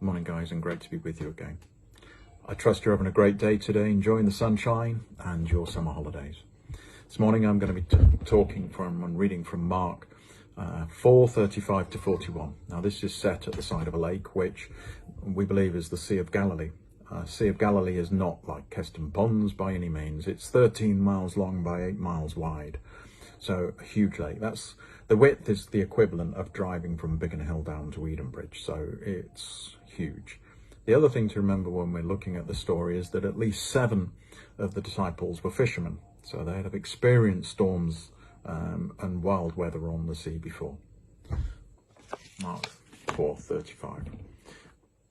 Morning, guys, and great to be with you again. I trust you're having a great day today, enjoying the sunshine and your summer holidays. This morning I'm going to be talking from and reading from Mark 4:35 to 41. Now this is set at the side of a lake, which we believe is the Sea of Galilee. Sea of Galilee is not like Keston Ponds by any means. It's 13 miles long by 8 miles wide. So a huge lake. The width is the equivalent of driving from Biggin Hill down to Edenbridge. So it's huge. The other thing to remember when we're looking at the story is that at least 7 of the disciples were fishermen. So they had experienced storms and wild weather on the sea before. Mark 4:35.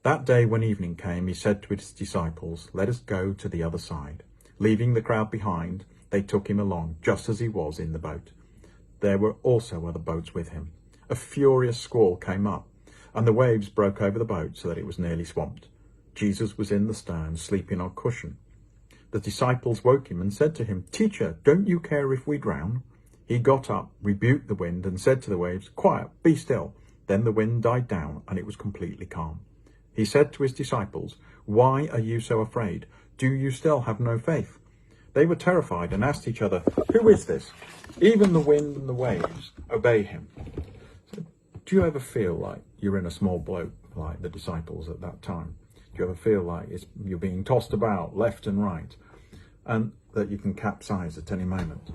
That day when evening came, he said to his disciples, "Let us go to the other side." Leaving the crowd behind, they took him along, just as he was in the boat. There were also other boats with him. A furious squall came up, and the waves broke over the boat so that it was nearly swamped. Jesus was in the stern, sleeping on a cushion. The disciples woke him and said to him, "Teacher, don't you care if we drown?" He got up, rebuked the wind, and said to the waves, "Quiet, be still." Then the wind died down, and it was completely calm. He said to his disciples, "Why are you so afraid? Do you still have no faith?" They were terrified and asked each other, "Who is this? Even the wind and the waves obey him." So, do you ever feel like you're in a small boat like the disciples at that time? Do you ever feel like you're being tossed about left and right and that you can capsize at any moment?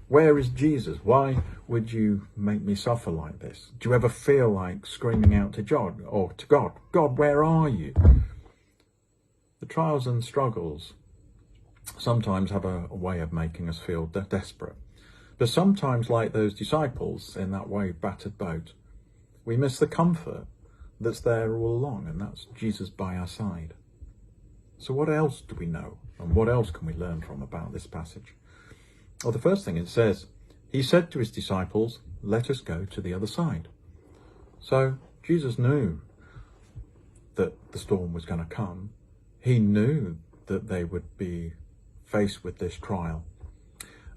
Where is Jesus? Why would you make me suffer like this? Do you ever feel like screaming out to God or to God, "God, where are you?" The trials and struggles sometimes have a way of making us feel desperate. But sometimes, like those disciples in that wave-battered boat, we miss the comfort that's there all along, and that's Jesus by our side. So what else do we know, and what else can we learn from about this passage? Well, the first thing it says, he said to his disciples, "Let us go to the other side." So Jesus knew that the storm was going to come. He knew that they would be faced with this trial.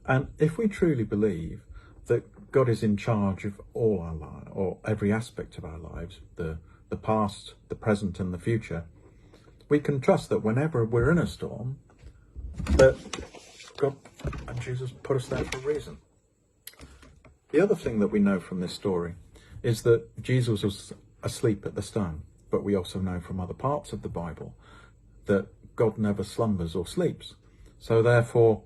And if we truly believe that God is in charge of all our lives, or every aspect of our lives, the past, the present and the future, we can trust that whenever we're in a storm, that God and Jesus put us there for a reason. The other thing that we know from this story is that Jesus was asleep at the stern, but we also know from other parts of the Bible that God never slumbers or sleeps. So therefore,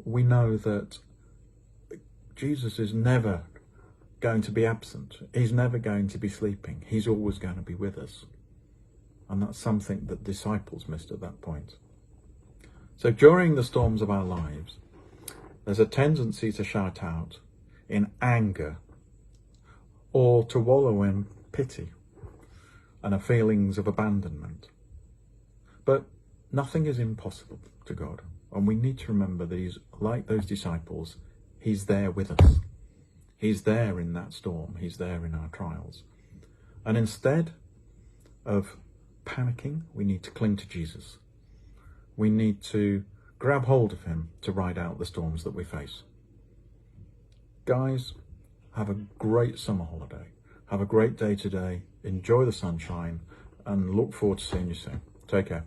we know that Jesus is never going to be absent. He's never going to be sleeping. He's always going to be with us. And that's something that disciples missed at that point. So during the storms of our lives, there's a tendency to shout out in anger or to wallow in pity and feelings of abandonment. But nothing is impossible to God. And we need to remember that he's like those disciples. He's there with us. He's there in that storm. He's there in our trials. And instead of panicking, we need to cling to Jesus. We need to grab hold of him to ride out the storms that we face. Guys, have a great summer holiday. Have a great day today. Enjoy the sunshine and look forward to seeing you soon. Take care.